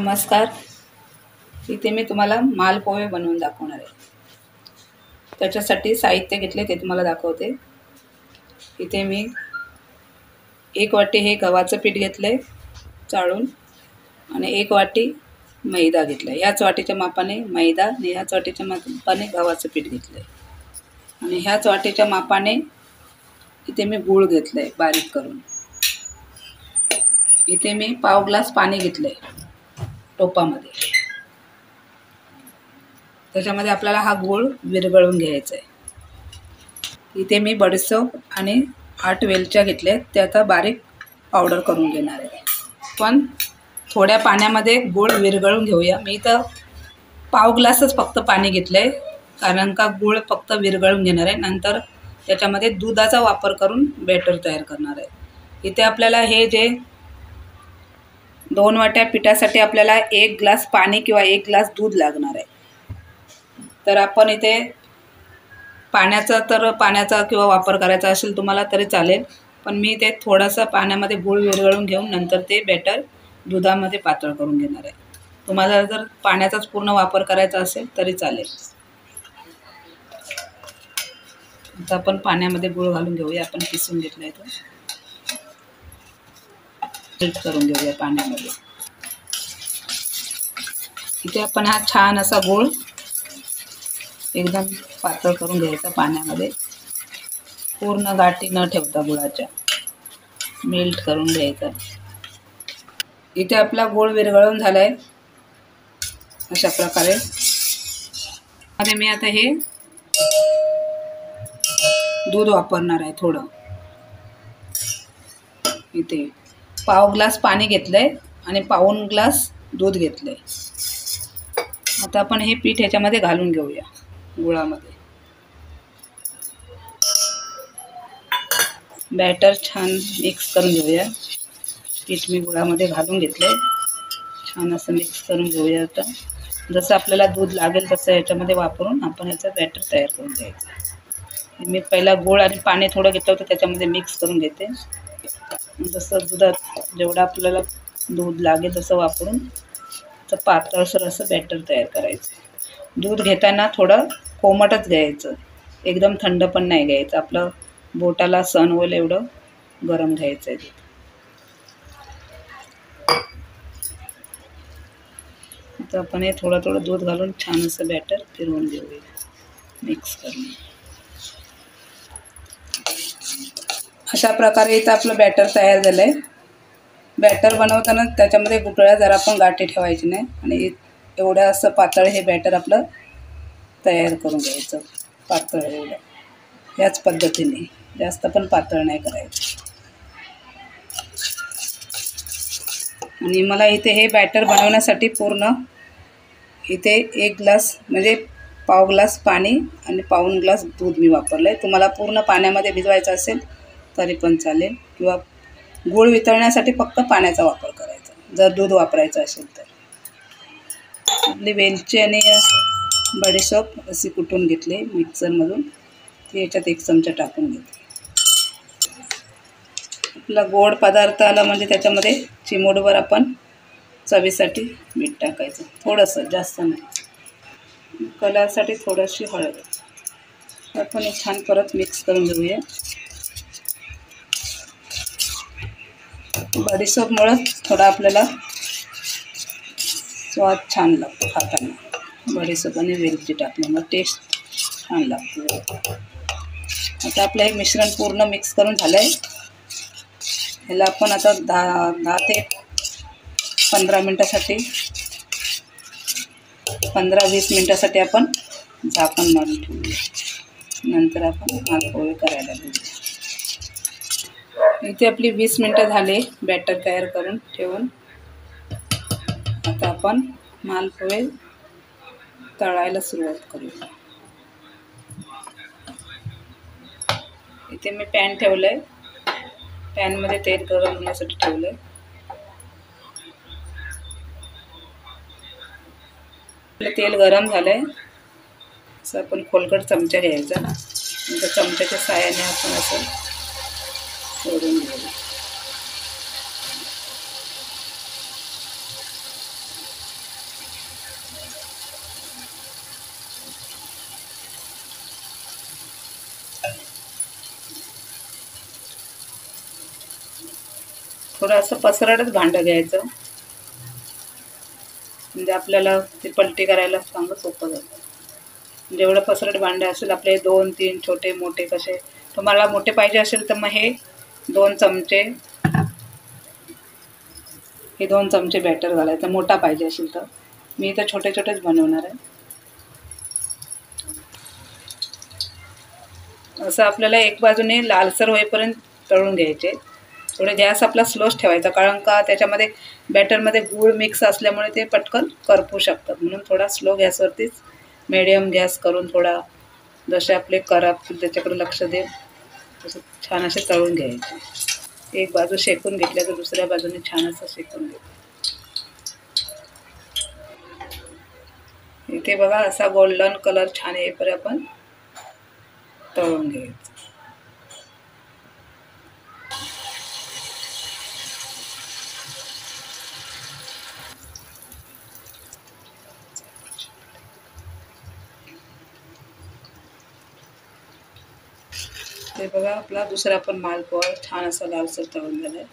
नमस्कार. इथे मी तुम्हाला मालपोहे बनवून दाखवणार आहे. त्याच्यासाठी साहित्य घेतले ते तुम्हाला दाखवते. इथे मी 1 वाटी हे गव्हाचं पीठ घेतलंय चाळून आणि 1 वाटी मैदा घेतलाय. याच वाटीच्या मापाने मैदा आणि याच वाटीच्या मापाने गव्हाचं पीठ घेतलंय आणि ह्याच वाटीच्या मापाने इथे मी गूळ घेतलंय बारीक करून. इथे मी पाव ग्लास पाणी घेतलंय टोपामध्ये. त्याच्यामध्ये आपल्याला हा गूळ विरघळून घ्यायचा आहे. इथे मी बडीशेप आणि 8 वेलच्या घेतल्या, त्या आता बारीक पावडर करून घेणार आहे. पण थोड्या पाण्यामध्ये गूळ विरघळून घेऊया. मी तर पाव ग्लासच फक्त पाणी घेतलंय, कारण का गूळ फक्त विरघळून घेणार आहे. नंतर त्याच्यामध्ये दुधाचा वापर करून बॅटर तयार करणार आहे. इथे आपल्याला हे जे 2 वाट्या पिठासाठी आपल्याला 1 ग्लास पाणी किंवा 1 ग्लास दूध लागणार आहे. तर आपण इथे पाण्याचा किंवा वापर करायचा असेल तुम्हाला तरी चालेल, पण मी ते थोडासा पाण्यामध्ये गूळ विरघळून घेऊन नंतर ते बॅटर दुधामध्ये पातळ करून घेणार आहे. तुम्हाला जर पाण्याचाच पूर्ण वापर करायचा असेल तरी चालेल. आता आपण पाण्यामध्ये गूळ घालून घेऊया. आपण किसून घेतलाय तो मिक्स करून घेऊया पाण्यामध्ये. इथे आपण हा छान असा गूळ एकदम पातळ करून घ्यायचा पाण्यामध्ये, पूर्ण गाठी न ठेवता गुळाच्या मेल्ट करून घ्यायचा. इथे आपला गूळ विरघळून झालाय अशा प्रकारे. मध्ये मी आता हे दूध वापरणार आहे थोडं. इथे पाव ग्लास पाणी घेतलंय आणि पाऊण ग्लास दूध घेतलंय. आता आपण हे पीठ ह्याच्यामध्ये घालून घेऊया गुळामध्ये. बॅटर छान मिक्स करून घेऊया. पीठ मी गुळामध्ये घालून घेतलंय, छान असं मिक्स करून घेऊया. आता जसं आपल्याला दूध लागेल तसं ह्याच्यामध्ये वापरून आपण ह्याचं बॅटर तयार करून घ्यायचं. मी पहिला गूळ आणि पाणी थोडं घेतलं होतं त्याच्यामध्ये मिक्स करून घेते. जसं दुधात जेवढं आपल्याला दूध लागेल तसं वापरून तर पातळसर असं बॅटर तयार करायचं. दूध घेताना थोडं कोमटच घ्यायचं, एकदम थंड पण नाही घ्यायचं. आपलं बोटाला सहन होईल एवढं गरम घ्यायचं आहे दूध. आता आपण हे थोडं दूध घालून छान असं बॅटर फिरवून घेऊया, मिक्स करून. अशा प्रकारे इथं आपलं बॅटर तयार झालं आहे. बॅटर बनवताना त्याच्यामध्ये गुठळ्या जरा पण गाठी ठेवायची नाही आणि एवढं असं पातळ हे बॅटर आपलं तयार करून घ्यायचं. पातळ एवढं याच पद्धतीने, जास्त पण पातळ नाही करायचं. आणि मला इथे हे बॅटर बनवण्यासाठी पूर्ण इथे 1 ग्लास म्हणजे पाव ग्लास पाणी आणि पाऊण ग्लास दूध मी वापरलं आहे. तुम्हाला पूर्ण पाण्यामध्ये भिजवायचं असेल तरी पण चालेल, किंवा गूळ वितळण्यासाठी फक्त पाण्याचा वापर करायचा जर दूध वापरायचं असेल तर. आपली वेलची आणि बडीशेप अशी कुटून घेतली मिक्सरमधून, ती याच्यात 1 चमचा टाकून घेतली. आपला गोड पदार्थ आला म्हणजे त्याच्यामध्ये चिमूटभर आपण चवीसाठी मीठ टाकायचं, थोडंसं, जास्त नाही. कलरसाठी थोडीशी हळद. आपण हे छान परत मिक्स करून घेऊया. बडीशेपमुळं थोडा आपल्याला स्वाद छान लागतो खाताना. बडीशेप आणि वेलची टाकल्यामुळे टेस्ट छान लागते. आता आपलं हे मिश्रण पूर्ण मिक्स करून झालं आहे. ह्याला आपण आता 10 ते 15 मिनटासाठी 15-20 मिनटासाठी आपण झाकण मारून ठेवूया. नंतर आपण मालपोहे करायला घेऊया. इथे आपली 20 मिनटं झाले बॅटर तयार करून ठेवून. आता आपण मालपोहे तळायला सुरुवात करूया. इथे मी पॅन ठेवलंय, पॅनमध्ये तेल गरम होण्यासाठी ठेवलंय. तेल गरम झालंय. असं आपण खोलगट चमचा घ्यायचा, त्या चमच्याच्या साहाय्याने आपण असं सोडून घेऊ. थोडं असं पसरटच भांडं घ्यायचं, म्हणजे आपल्याला ते पलटी करायला चांगलं सोपं जातं. जेवढं पसरट भांडे असेल आपले 2-3 छोटे मोठे कसे, तुम्हाला मोठे पाहिजे असेल तर मग हे 2 चमचे बॅटर घालायचं, मोठा पाहिजे असेल तर. मी तर छोटे छोटेच बनवणार आहे. असं आपल्याला एक बाजूने लालसर होईपर्यंत तळून घ्यायचे. थोडे गॅस आपला स्लोच ठेवायचा, कारण का त्याच्यामध्ये बॅटरमध्ये गूळ मिक्स असल्यामुळे ते पटकन करपू शकतात. म्हणून थोडा स्लो गॅसवरतीच मीडियम गॅस करून थोडा जसे आपले करपतील त्याच्याकडे लक्ष दे, तसं छान असे तळून घ्यायचे. एक बाजू शेकून घेतल्या तर दुसऱ्या बाजूने छान असं शेकून घ्यायचं. इथे बघा असा गोल्डन कलर छान येईपर्यंत आपण तळून घ्यायचं. ते बघा आपला दुसरा पण मालपुआ छान असा लालसर तळून झालाय.